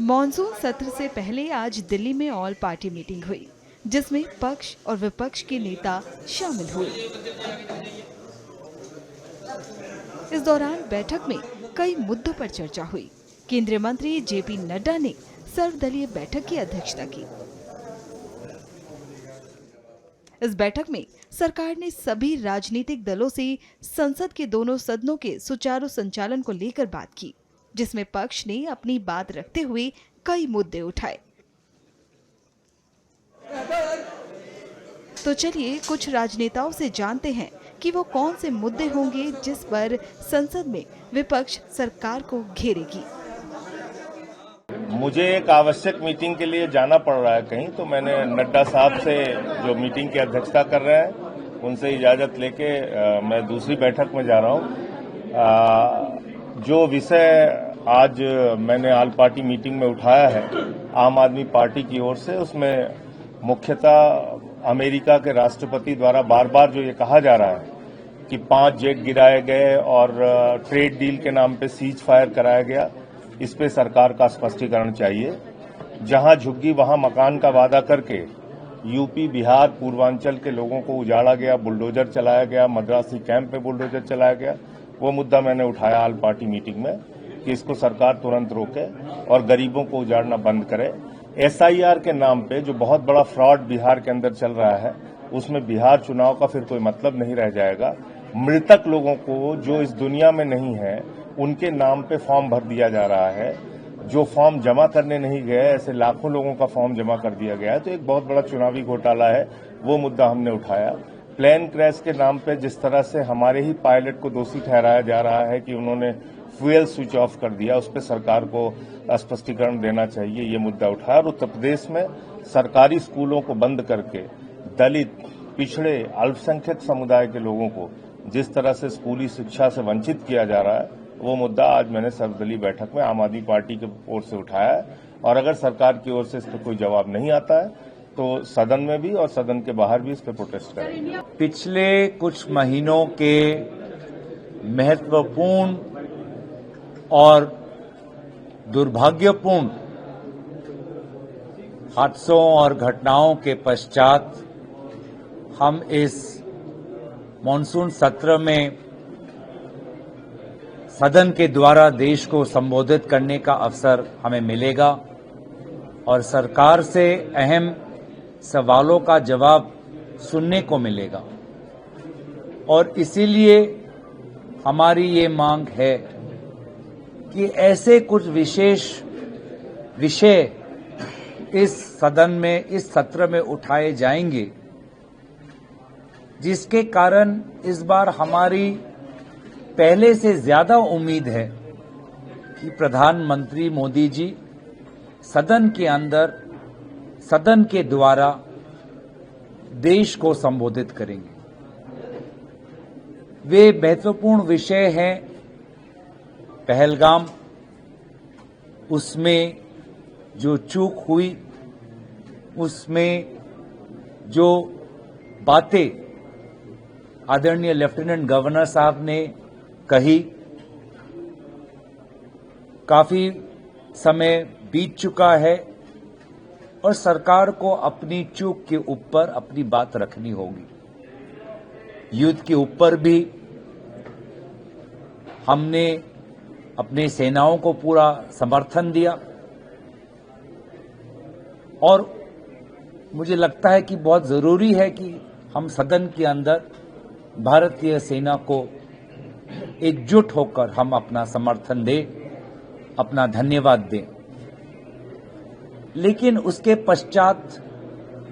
Monsoon सत्र से पहले आज दिल्ली में ऑल पार्टी मीटिंग हुई, जिसमें पक्ष और विपक्ष के नेता शामिल हुए। इस दौरान बैठक में कई मुद्दों पर चर्चा हुई। केंद्रीय मंत्री जेपी नड्डा ने सर्वदलीय बैठक की अध्यक्षता की। इस बैठक में सरकार ने सभी राजनीतिक दलों से संसद के दोनों सदनों के सुचारू संचालन को लेकर बात की, जिसमें पक्ष ने अपनी बात रखते हुए कई मुद्दे उठाए। तो चलिए कुछ राजनेताओं से जानते हैं कि वो कौन से मुद्दे होंगे जिस पर संसद में विपक्ष सरकार को घेरेगी। मुझे एक आवश्यक मीटिंग के लिए जाना पड़ रहा है कहीं, तो मैंने नड्डा साहब से, जो मीटिंग की अध्यक्षता कर रहे हैं, उनसे इजाजत लेके मैं दूसरी बैठक में जा रहा हूं। जो विषय आज मैंने ऑल पार्टी मीटिंग में उठाया है आम आदमी पार्टी की ओर से, उसमें मुख्यतः अमेरिका के राष्ट्रपति द्वारा बार बार जो ये कहा जा रहा है कि 5 जेट गिराए गए और ट्रेड डील के नाम पे सीज फायर कराया गया, इस पे सरकार का स्पष्टीकरण चाहिए। जहां झुग्गी वहां मकान का वादा करके यूपी, बिहार, पूर्वांचल के लोगों को उजाड़ा गया, बुलडोजर चलाया गया, मद्रासी कैंप पे बुलडोजर चलाया गया, वो मुद्दा मैंने उठाया ऑल पार्टी मीटिंग में कि इसको सरकार तुरंत रोके और गरीबों को उजाड़ना बंद करे। एसआईआर के नाम पे जो बहुत बड़ा फ्रॉड बिहार के अंदर चल रहा है, उसमें बिहार चुनाव का फिर कोई मतलब नहीं रह जाएगा। मृतक लोगों को जो इस दुनिया में नहीं है, उनके नाम पे फॉर्म भर दिया जा रहा है। जो फॉर्म जमा करने नहीं गए, ऐसे लाखों लोगों का फॉर्म जमा कर दिया गया है, तो एक बहुत बड़ा चुनावी घोटाला है, वो मुद्दा हमने उठाया। प्लेन क्रैश के नाम पे जिस तरह से हमारे ही पायलट को दोषी ठहराया जा रहा है कि उन्होंने फ्यूल स्विच ऑफ कर दिया, उस पर सरकार को स्पष्टीकरण देना चाहिए, ये मुद्दा उठाया। और उत्तर प्रदेश में सरकारी स्कूलों को बंद करके दलित, पिछड़े, अल्पसंख्यक समुदाय के लोगों को जिस तरह से स्कूली शिक्षा से वंचित किया जा रहा है, वो मुद्दा आज मैंने सर्वदलीय बैठक में आम आदमी पार्टी की ओर से उठाया है। और अगर सरकार की ओर से इस पर कोई जवाब नहीं आता है तो सदन में भी और सदन के बाहर भी इस पर प्रोटेस्ट करेंगे। पिछले कुछ महीनों के महत्वपूर्ण और दुर्भाग्यपूर्ण हादसों और घटनाओं के पश्चात हम इस मॉनसून सत्र में सदन के द्वारा देश को संबोधित करने का अवसर हमें मिलेगा और सरकार से अहम सवालों का जवाब सुनने को मिलेगा। और इसीलिए हमारी ये मांग है कि ऐसे कुछ विशेष विषय इस सदन में, इस सत्र में उठाए जाएंगे जिसके कारण इस बार हमारी पहले से ज्यादा उम्मीद है कि प्रधानमंत्री मोदी जी सदन के अंदर, सदन के द्वारा देश को संबोधित करेंगे। वे महत्वपूर्ण विषय हैं पहलगाम, उसमें जो चूक हुई, उसमें जो बातें आदरणीय लेफ्टिनेंट गवर्नर साहब ने कही, काफी समय बीत चुका है और सरकार को अपनी चूक के ऊपर अपनी बात रखनी होगी। युद्ध के ऊपर भी हमने अपने सेनाओं को पूरा समर्थन दिया और मुझे लगता है कि बहुत जरूरी है कि हम सदन के अंदर भारतीय सेना को एकजुट होकर हम अपना समर्थन दें, अपना धन्यवाद दें। लेकिन उसके पश्चात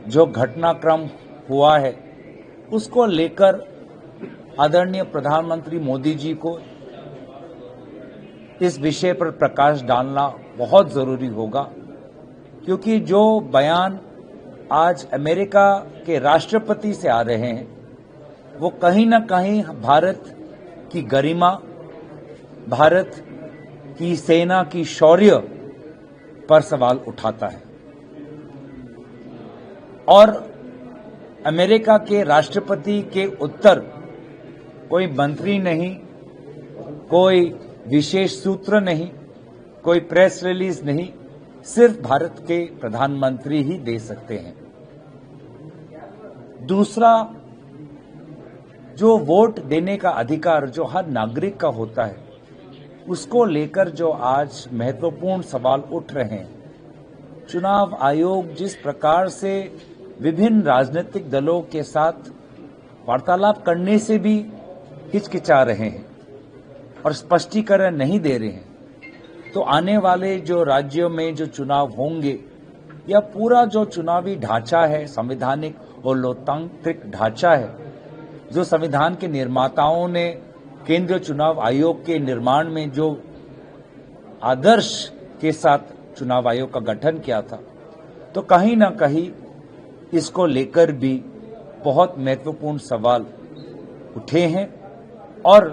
जो घटनाक्रम हुआ है, उसको लेकर आदरणीय प्रधानमंत्री मोदी जी को इस विषय पर प्रकाश डालना बहुत जरूरी होगा, क्योंकि जो बयान आज अमेरिका के राष्ट्रपति से आ रहे हैं, वो कहीं न कहीं भारत की गरिमा, भारत की सेना की शौर्य पर सवाल उठाता है। और अमेरिका के राष्ट्रपति के उत्तर कोई मंत्री नहीं, कोई विशेष सूत्र नहीं, कोई प्रेस रिलीज नहीं, सिर्फ भारत के प्रधानमंत्री ही दे सकते हैं। दूसरा, जो वोट देने का अधिकार जो हर नागरिक का होता है, उसको लेकर जो आज महत्वपूर्ण सवाल उठ रहे हैं, चुनाव आयोग जिस प्रकार से विभिन्न राजनीतिक दलों के साथ वार्तालाप करने से भी हिचकिचा रहे हैं और स्पष्टीकरण नहीं दे रहे हैं, तो आने वाले जो राज्यों में जो चुनाव होंगे, या पूरा जो चुनावी ढांचा है, संवैधानिक और लोकतांत्रिक ढांचा है, जो संविधान के निर्माताओं ने केंद्रीय चुनाव आयोग के निर्माण में जो आदर्श के साथ चुनाव आयोग का गठन किया था, तो कहीं ना कहीं इसको लेकर भी बहुत महत्वपूर्ण सवाल उठे हैं और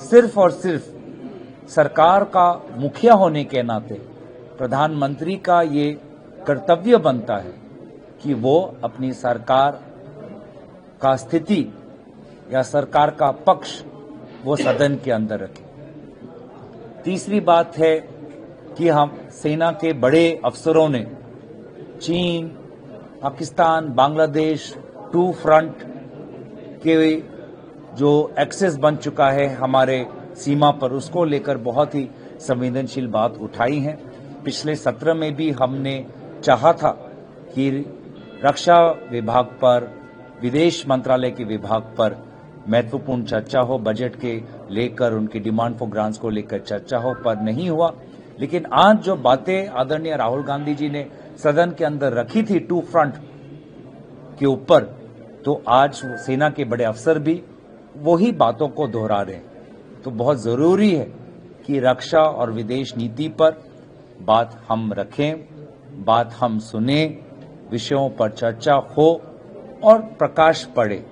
सिर्फ सरकार का मुखिया होने के नाते प्रधानमंत्री का ये कर्तव्य बनता है कि वो अपनी सरकार का स्थिति या सरकार का पक्ष वो सदन के अंदर रखे। तीसरी बात है कि हम सेना के बड़े अफसरों ने चीन, पाकिस्तान, बांग्लादेश, टू फ्रंट के जो एक्सेस बन चुका है हमारे सीमा पर, उसको लेकर बहुत ही संवेदनशील बात उठाई है। पिछले सत्र में भी हमने चाहा था कि रक्षा विभाग पर, विदेश मंत्रालय के विभाग पर महत्वपूर्ण चर्चा हो, बजट के लेकर उनकी डिमांड फॉर ग्रांट्स को लेकर चर्चा हो, पर नहीं हुआ। लेकिन आज जो बातें आदरणीय राहुल गांधी जी ने सदन के अंदर रखी थी टू फ्रंट के ऊपर, तो आज सेना के बड़े अफसर भी वही बातों को दोहरा रहे हैं। तो बहुत जरूरी है कि रक्षा और विदेश नीति पर बात हम रखें, बात हम सुने, विषयों पर चर्चा हो और प्रकाश पड़े।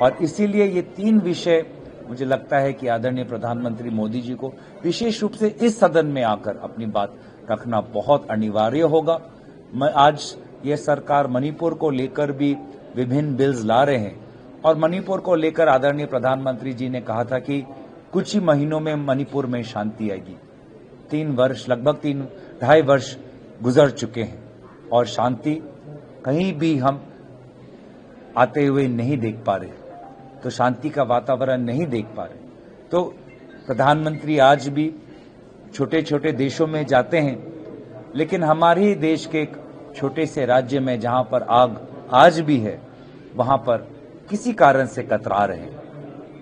और इसीलिए ये 3 विषय मुझे लगता है कि आदरणीय प्रधानमंत्री मोदी जी को विशेष रूप से इस सदन में आकर अपनी बात रखना बहुत अनिवार्य होगा। आज ये सरकार मणिपुर को लेकर भी विभिन्न बिल्स ला रहे हैं और मणिपुर को लेकर आदरणीय प्रधानमंत्री जी ने कहा था कि कुछ ही महीनों में मणिपुर में शांति आएगी। 3 वर्ष, लगभग 3-2.5 वर्ष गुजर चुके हैं और शांति कहीं भी हम आते हुए नहीं देख पा रहे, तो शांति का वातावरण नहीं देख पा रहे। तो प्रधानमंत्री आज भी छोटे छोटे देशों में जाते हैं, लेकिन हमारे ही देश के एक छोटे से राज्य में जहां पर आग आज भी है, वहां पर किसी कारण से कतरा रहे हैं।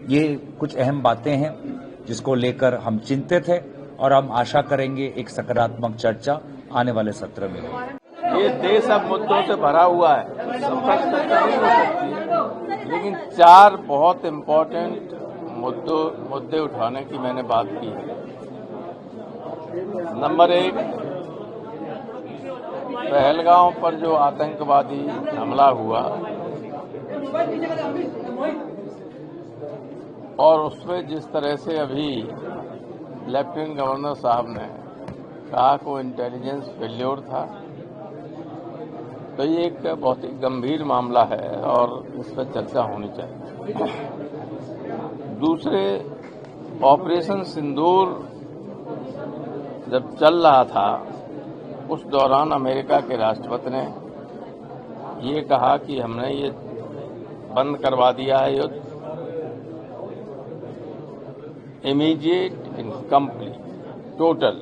ये कुछ अहम बातें हैं जिसको लेकर हम चिंतित हैं और हम आशा करेंगे एक सकारात्मक चर्चा आने वाले सत्र में हो। ये देश अब मुद्दों से भरा हुआ है, संपर्क चर्चा नहीं हो सकती है, लेकिन 4 बहुत इम्पोर्टेंट मुद्दे उठाने की मैंने बात की है। नंबर 1, पहलगांव पर जो आतंकवादी हमला हुआ और उसमें जिस तरह से अभी लेफ्टिनेंट गवर्नर साहब ने कहा कि वो इंटेलिजेंस फेल्योर था, तो ये एक बहुत ही गंभीर मामला है और इस पर चर्चा होनी चाहिए। दूसरे, ऑपरेशन सिंदूर जब चल रहा था, उस दौरान अमेरिका के राष्ट्रपति ने ये कहा कि हमने ये बंद करवा दिया है युद्ध, इमीडिएट, इनकम्प्लीट, टोटल।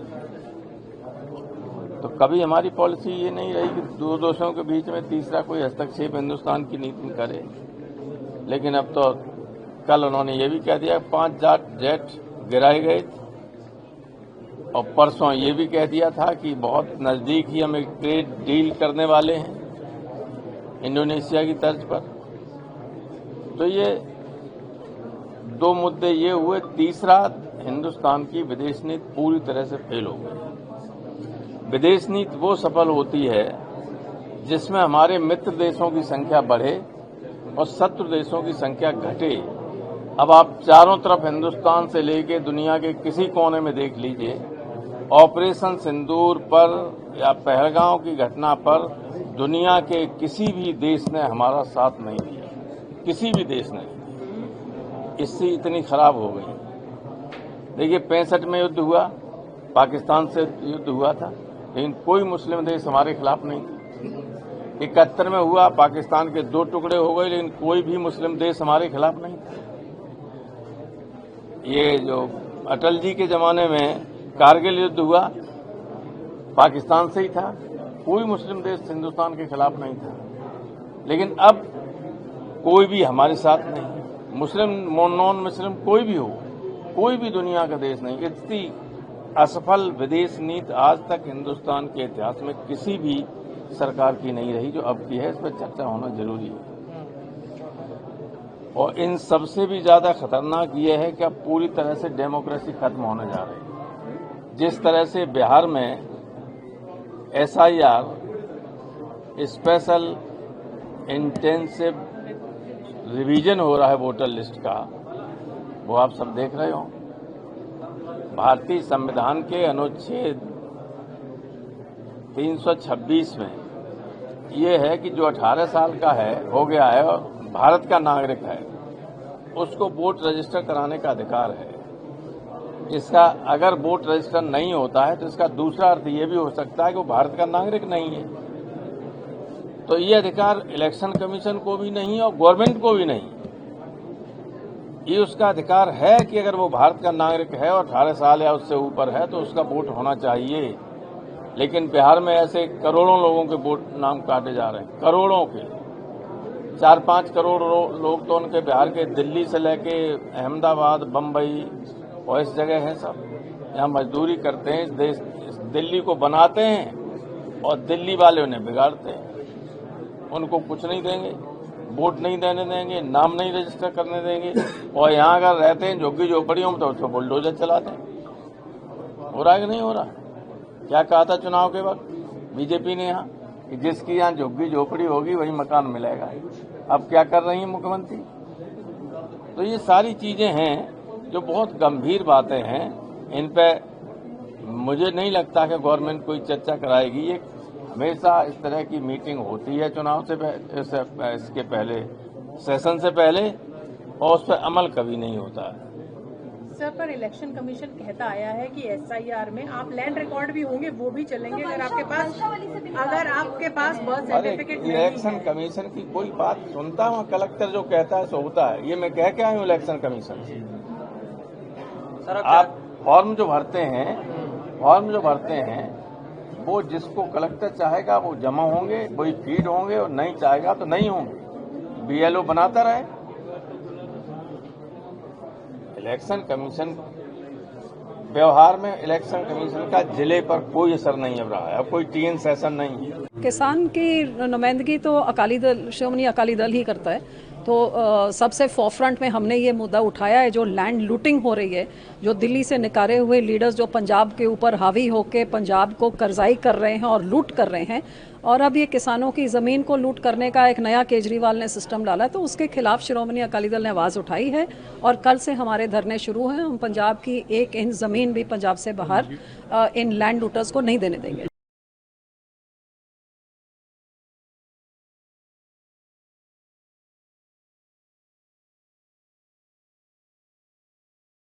तो कभी हमारी पॉलिसी ये नहीं रही कि 2 देशों के बीच में तीसरा कोई हस्तक्षेप हिंदुस्तान की नीति में करे। लेकिन अब तो कल उन्होंने ये भी कह दिया 5 जेट गिराए गए और परसों ये भी कह दिया था कि बहुत नजदीक ही हम एक ट्रेड डील करने वाले हैं इंडोनेशिया की तर्ज पर। तो ये 2 मुद्दे ये हुए। तीसरा, हिंदुस्तान की विदेश नीति पूरी तरह से फेल हो गई। विदेश नीति वो सफल होती है जिसमें हमारे मित्र देशों की संख्या बढ़े और शत्रु देशों की संख्या घटे। अब आप चारों तरफ हिंदुस्तान से लेकर दुनिया के किसी कोने में देख लीजिए, ऑपरेशन सिंदूर पर या पहलगांव की घटना पर दुनिया के किसी भी देश ने हमारा साथ नहीं दिया, किसी भी देश ने। इससे इतनी खराब हो गई। देखिए 65 में युद्ध हुआ, पाकिस्तान से युद्ध हुआ था, लेकिन कोई मुस्लिम देश हमारे खिलाफ नहीं था। 71 में हुआ, पाकिस्तान के 2 टुकड़े हो गए, लेकिन कोई भी मुस्लिम देश हमारे खिलाफ नहीं था। ये जो अटल जी के जमाने में कारगिल युद्ध हुआ, पाकिस्तान से ही था, कोई मुस्लिम देश हिंदुस्तान के खिलाफ नहीं था। लेकिन अब कोई भी हमारे साथ नहीं, मुस्लिम नॉन मुस्लिम कोई भी हो, कोई भी दुनिया का देश नहीं। इतनी असफल विदेश नीति आज तक हिंदुस्तान के इतिहास में किसी भी सरकार की नहीं रही जो अब की है। इस पर चर्चा होना जरूरी है। और इन सबसे भी ज्यादा खतरनाक ये है कि अब पूरी तरह से डेमोक्रेसी खत्म होने जा रही है। जिस तरह से बिहार में SIR स्पेशल इंटेंसिव रिवीजन हो रहा है वोटर लिस्ट का, वो आप सब देख रहे हो। भारतीय संविधान के अनुच्छेद 326 में ये है कि जो 18 साल का है, हो गया है और भारत का नागरिक है, उसको वोट रजिस्टर कराने का अधिकार है। इसका अगर वोट रजिस्टर नहीं होता है तो इसका दूसरा अर्थ ये भी हो सकता है कि वो भारत का नागरिक नहीं है। तो ये अधिकार इलेक्शन कमीशन को भी नहीं और गवर्नमेंट को भी नहीं। ये उसका अधिकार है कि अगर वो भारत का नागरिक है और 18 साल या उससे ऊपर है तो उसका वोट होना चाहिए। लेकिन बिहार में ऐसे करोड़ों लोगों के वोट नाम काटे जा रहे हैं, करोड़ों के। 4-5 करोड़ लोग तो उनके बिहार के दिल्ली से लेके अहमदाबाद, बम्बई और इस जगह है, सब यहाँ मजदूरी करते हैं। इस दिल्ली को बनाते हैं और दिल्ली वाले उन्हें बिगाड़ते हैं। उनको कुछ नहीं देंगे, वोट नहीं देने देंगे, नाम नहीं रजिस्टर करने देंगे। और यहाँ अगर रहते हैं झुग्गी झोपड़ियों में तो उसको बुलडोजर चलाते हैं। हो रहा है कि नहीं हो रहा? क्या कहा था चुनाव के वक्त बीजेपी ने यहाँ कि जिसकी यहाँ झुग्गी झोपड़ी होगी वही मकान मिलेगा। अब क्या कर रही है मुख्यमंत्री? तो ये सारी चीजें हैं जो बहुत गंभीर बातें हैं। इन पे मुझे नहीं लगता कि गवर्नमेंट कोई चर्चा कराएगी। ये हमेशा इस तरह की मीटिंग होती है चुनाव से इसके पहले, सेशन से पहले, और उस पर अमल कभी नहीं होता है। सर, पर इलेक्शन कमीशन कहता आया है कि SIR में आप लैंड रिकॉर्ड भी होंगे, वो भी चलेंगे अगर आपके पास बर्थ सर्टिफिकेट नहीं है। इलेक्शन कमीशन की कोई बात सुनता हूँ, कलेक्टर जो कहता है सो होता है। ये मैं कह के आया हूँ इलेक्शन कमीशन से। आप फॉर्म जो भरते हैं वो जिसको कलेक्टर चाहेगा वो जमा होंगे, वही फीड होंगे, और नहीं चाहेगा तो नहीं होंगे। BLO बनाता रहे। इलेक्शन कमीशन व्यवहार में इलेक्शन कमीशन का जिले पर कोई असर नहीं अब रहा है। अब कोई TN सेशन नहीं है। किसान की नुमाइंदगी तो अकाली दल, श्रोमणी अकाली दल ही करता है। तो सबसे फोरफ्रंट में हमने ये मुद्दा उठाया है, जो लैंड लूटिंग हो रही है, जो दिल्ली से निकाले हुए लीडर्स जो पंजाब के ऊपर हावी होकर पंजाब को कर्जाई कर रहे हैं और लूट कर रहे हैं। और अब ये किसानों की ज़मीन को लूट करने का एक नया केजरीवाल ने सिस्टम डाला, तो उसके खिलाफ श्रोमणी अकाली दल ने आवाज़ उठाई है। और कल से हमारे धरने शुरू हैं। हम पंजाब की 1 इंच ज़मीन भी पंजाब से बाहर इन लैंड लूटर्स को नहीं देने देंगे।